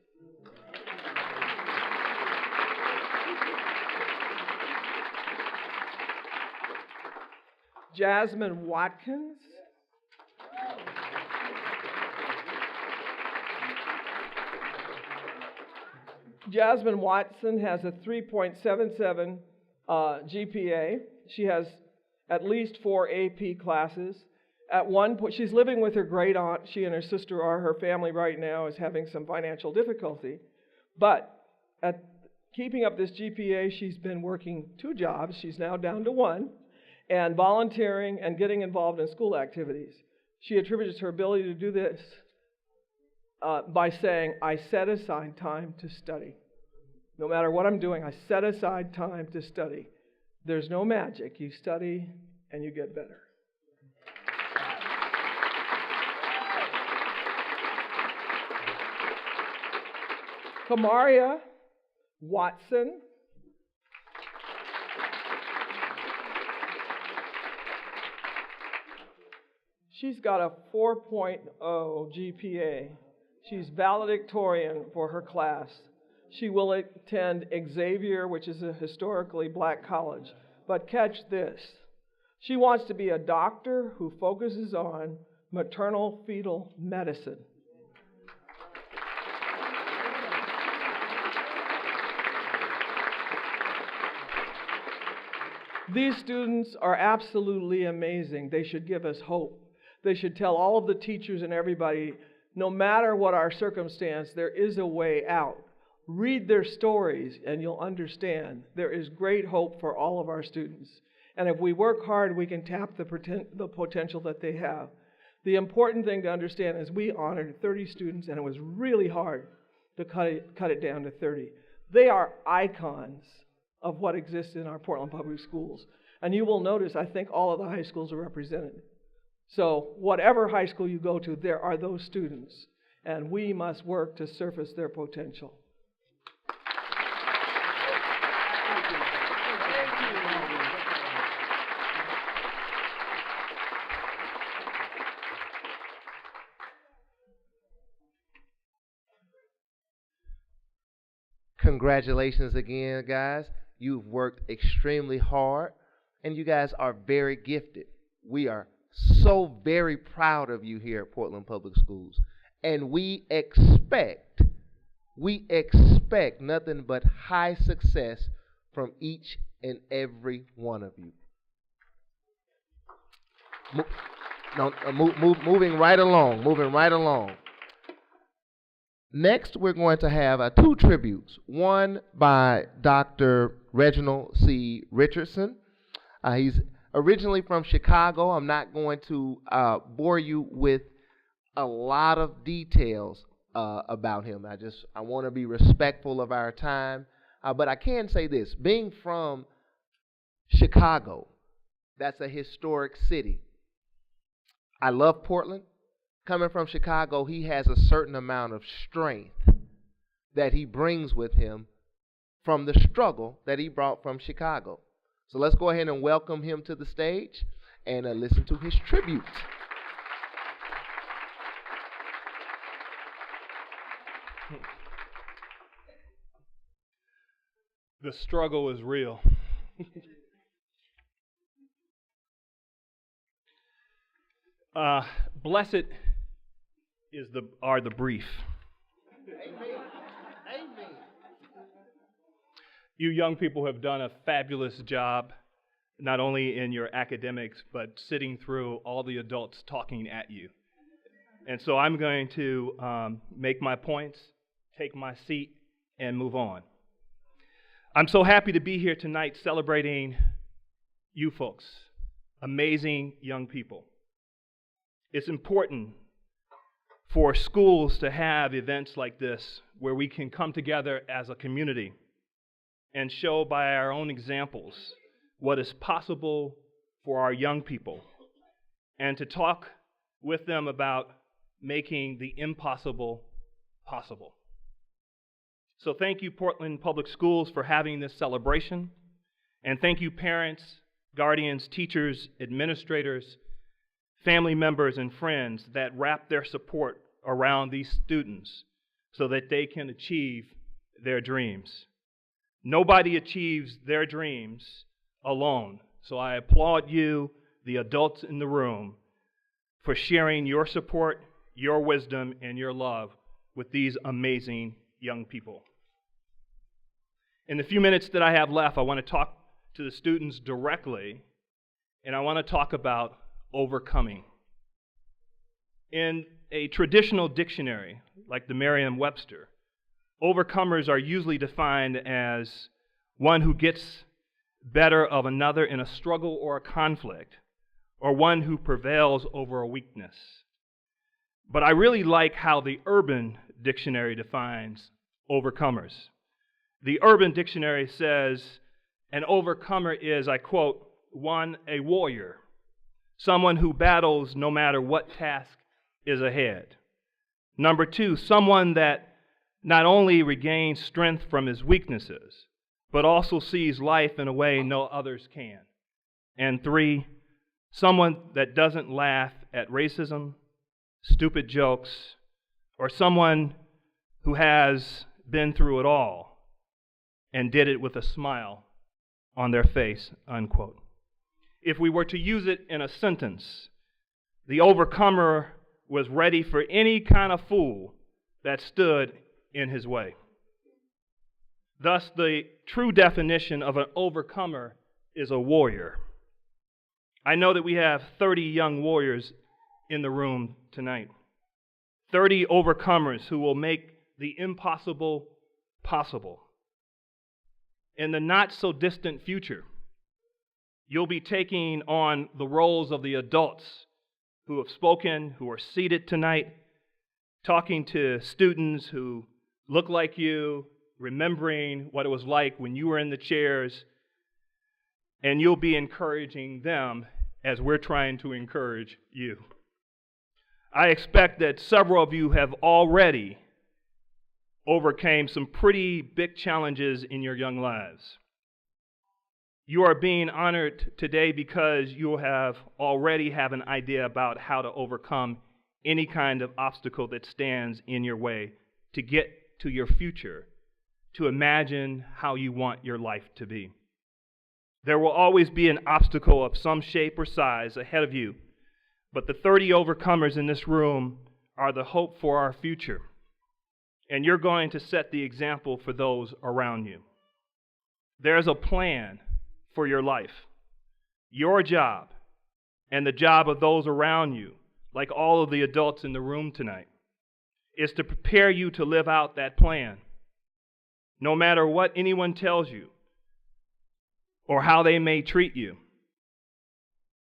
Jasmine Watkins. Jasmine Watson has a 3.77 GPA. She has at least 4 AP classes. At one point, she's living with her great aunt. She and her sister are. Her family right now is having some financial difficulty. But at keeping up this GPA, she's been working 2 jobs. She's now down to 1, and volunteering and getting involved in school activities. She attributes her ability to do this by saying, I set aside time to study. No matter what I'm doing, I set aside time to study. There's no magic. You study and you get better. Kamaria Watson. She's got a 4.0 GPA. She's valedictorian for her class. She will attend Xavier, which is a historically black college. But catch this. She wants to be a doctor who focuses on maternal fetal medicine. These students are absolutely amazing. They should give us hope. They should tell all of the teachers and everybody, no matter what our circumstance, there is a way out. Read their stories and you'll understand there is great hope for all of our students. And if we work hard, we can tap the potential that they have. The important thing to understand is we honored 30 students, and it was really hard to cut it down to 30. They are icons of what exists in our Portland Public Schools. And you will notice, I think all of the high schools are represented. So whatever high school you go to, there are those students, and we must work to surface their potential. Congratulations again, guys. You've worked extremely hard, and you guys are very gifted. We are so very proud of you here at Portland Public Schools. And we expect nothing but high success from each and every one of you. Moving right along. Next, we're going to have 2 tributes. One by Dr. Reginald C. Richardson. He's originally from Chicago. I'm not going to bore you with a lot of details about him. I want to be respectful of our time. But I can say this. Being from Chicago, that's a historic city. I love Portland. Coming from Chicago, he has a certain amount of strength that he brings with him from the struggle that he brought from Chicago. So let's go ahead and welcome him to the stage and listen to his tribute. The struggle is real. Blessed are the brief. Amen. Amen. You young people have done a fabulous job, not only in your academics, but sitting through all the adults talking at you. And so I'm going to make my points, take my seat, and move on. I'm so happy to be here tonight celebrating you folks, amazing young people. It's important for schools to have events like this where we can come together as a community and show by our own examples what is possible for our young people, and to talk with them about making the impossible possible. So thank you, Portland Public Schools, for having this celebration, and thank you, parents, guardians, teachers, administrators, family members, and friends that wrap their support around these students so that they can achieve their dreams. Nobody achieves their dreams alone, so I applaud you, the adults in the room, for sharing your support, your wisdom, and your love with these amazing young people. In the few minutes that I have left, I want to talk to the students directly, and I want to talk about overcoming. In a traditional dictionary, like the Merriam-Webster, overcomers are usually defined as one who gets better of another in a struggle or a conflict, or one who prevails over a weakness. But I really like how the Urban Dictionary defines overcomers. The Urban Dictionary says, an overcomer is, I quote, one, a warrior, someone who battles no matter what task is ahead. Number two, someone that not only regains strength from his weaknesses, but also sees life in a way no others can. And three, someone that doesn't laugh at racism, stupid jokes, or someone who has been through it all and did it with a smile on their face, unquote. If we were to use it in a sentence, the overcomer was ready for any kind of fool that stood in his way. Thus, the true definition of an overcomer is a warrior. I know that we have 30 young warriors in the room tonight. 30 overcomers who will make the impossible possible. In the not-so-distant future, you'll be taking on the roles of the adults who have spoken, who are seated tonight, talking to students who look like you, remembering what it was like when you were in the chairs, and you'll be encouraging them as we're trying to encourage you. I expect that several of you have already overcame some pretty big challenges in your young lives. You are being honored today because you already have an idea about how to overcome any kind of obstacle that stands in your way to get to your future, to imagine how you want your life to be. There will always be an obstacle of some shape or size ahead of you, but the 30 overcomers in this room are the hope for our future, and you're going to set the example for those around you. There's a plan for your life, your job, and the job of those around you, like all of the adults in the room tonight, is to prepare you to live out that plan. No matter what anyone tells you or how they may treat you,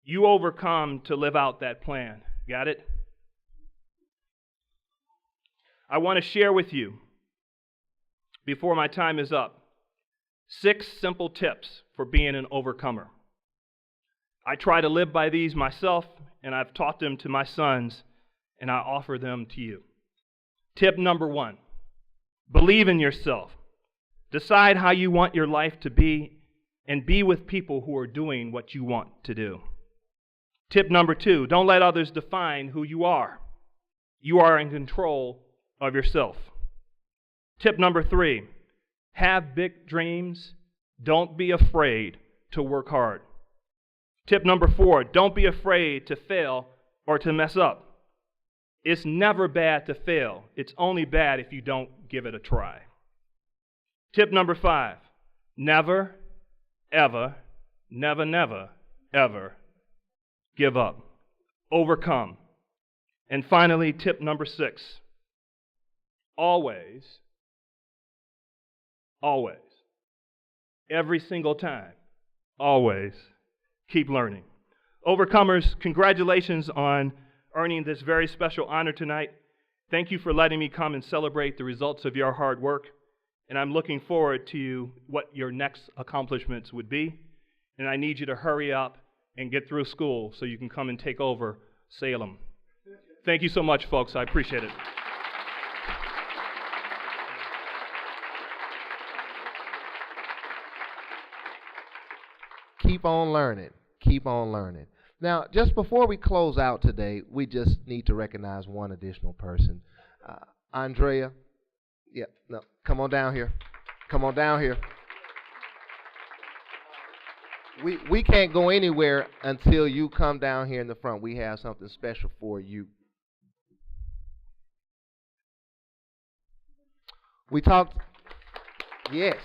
you overcome to live out that plan. Got it? I want to share with you, before my time is up, 6 simple tips for being an overcomer. I try to live by these myself, and I've taught them to my sons, and I offer them to you. Tip number 1, believe in yourself. Decide how you want your life to be, and be with people who are doing what you want to do. Tip number 2, don't let others define who you are. You are in control of yourself. Tip number 3, have big dreams. Don't be afraid to work hard. Tip number 4, don't be afraid to fail or to mess up. It's never bad to fail. It's only bad if you don't give it a try. Tip number 5, never, ever, never, never, ever give up. Overcome. And finally, tip number 6, always, every single time, always keep learning. Overcomers, congratulations on earning this very special honor tonight. Thank you for letting me come and celebrate the results of your hard work. and I'm looking forward to what your next accomplishments would be. And I need you to hurry up and get through school so you can come and take over Salem. Thank you so much, folks. I appreciate it. Keep on learning. Keep on learning. Now, just before we close out today, we just need to recognize one additional person. Andrea, no, come on down here. Come on down here. We can't go anywhere until you come down here in the front. We have something special for you. We talked, yes.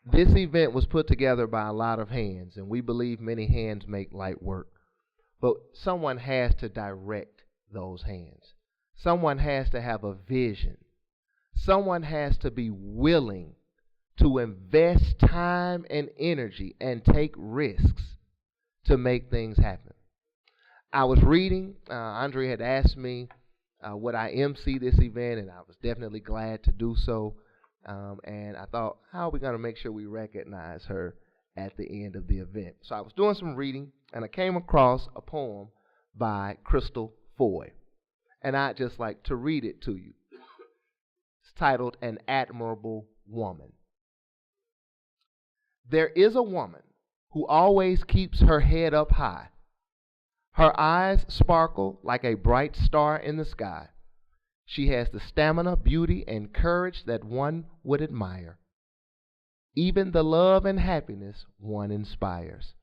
This event was put together by a lot of hands, and we believe many hands make light work. But someone has to direct those hands. Someone has to have a vision. Someone has to be willing to invest time and energy and take risks to make things happen. I was reading, Andre had asked me would I MC this event, and I was definitely glad to do so. And I thought, how are we going to make sure we recognize her at the end of the event? So I was doing some reading, and I came across a poem by Crystal Foy. And I'd just like to read it to you. It's titled, An Admirable Woman. There is a woman who always keeps her head up high. Her eyes sparkle like a bright star in the sky. She has the stamina, beauty, and courage that one would admire. Even the love and happiness one inspires.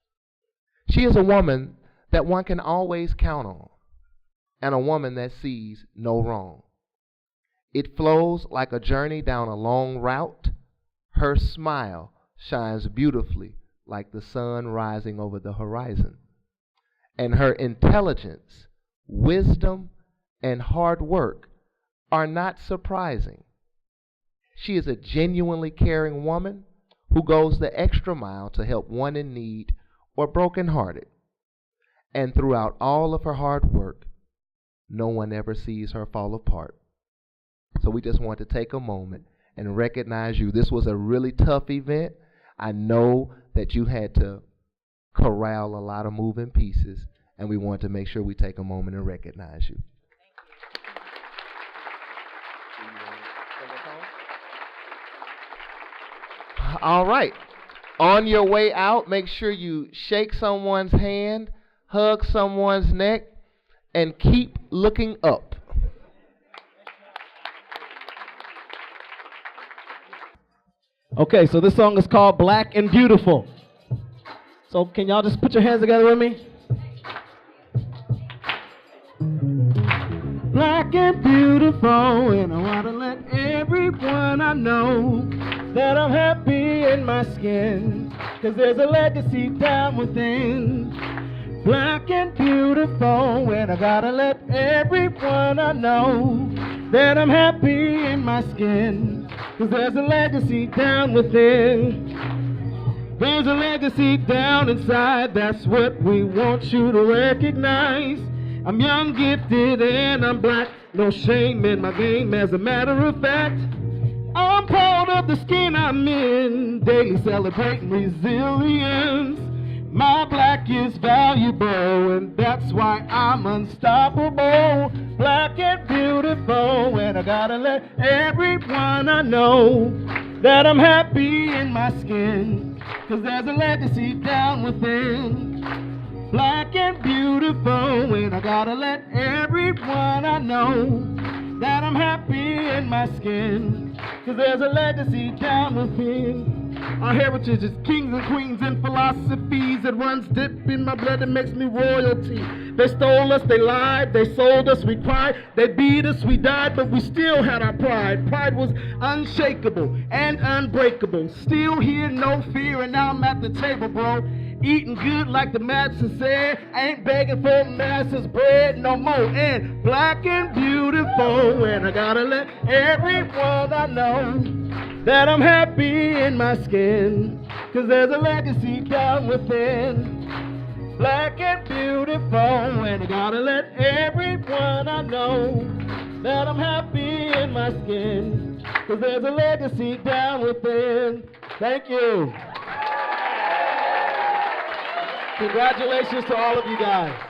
She is a woman that one can always count on, and a woman that sees no wrong. It flows like a journey down a long route. Her smile shines beautifully like the sun rising over the horizon. And her intelligence, wisdom, and hard work are not surprising. She is a genuinely caring woman who goes the extra mile to help one in need or brokenhearted. And throughout all of her hard work, no one ever sees her fall apart. So we just want to take a moment and recognize you. This was a really tough event. I know that you had to corral a lot of moving pieces, and we want to make sure we take a moment and recognize you. All right. On your way out, make sure you shake someone's hand, hug someone's neck, and keep looking up. Okay, so this song is called Black and Beautiful. So can y'all just put your hands together with me? Black and beautiful, and I want to let everyone I know that I'm happy in my skin, 'cause there's a legacy down within. Black and beautiful, and I gotta let everyone I know that I'm happy in my skin, 'cause there's a legacy down within. There's a legacy down inside, that's what we want you to recognize. I'm young, gifted, and I'm black. No shame in my game, as a matter of fact. I'm proud of the skin I'm in, daily celebrating resilience. My black is valuable, and that's why I'm unstoppable. Black and beautiful, and I gotta let everyone I know that I'm happy in my skin, 'cause there's a legacy down within. Black and beautiful, and I gotta let everyone I know that I'm happy in my skin, 'cause there's a legacy down within. Our heritage is kings and queens and philosophies. It runs deep in my blood, it makes me royalty. They stole us, they lied, they sold us, we cried. They beat us, we died, but we still had our pride. Pride was unshakable and unbreakable. Still here, no fear, and now I'm at the table, bro. Eating good like the master said. Ain't begging for master's bread no more. And black and beautiful, and I gotta let everyone I know that I'm happy in my skin, 'cause there's a legacy down within. black and beautiful. And I gotta let everyone I know that I'm happy in my skin, 'cause there's a legacy down within. Thank you. Congratulations to all of you guys.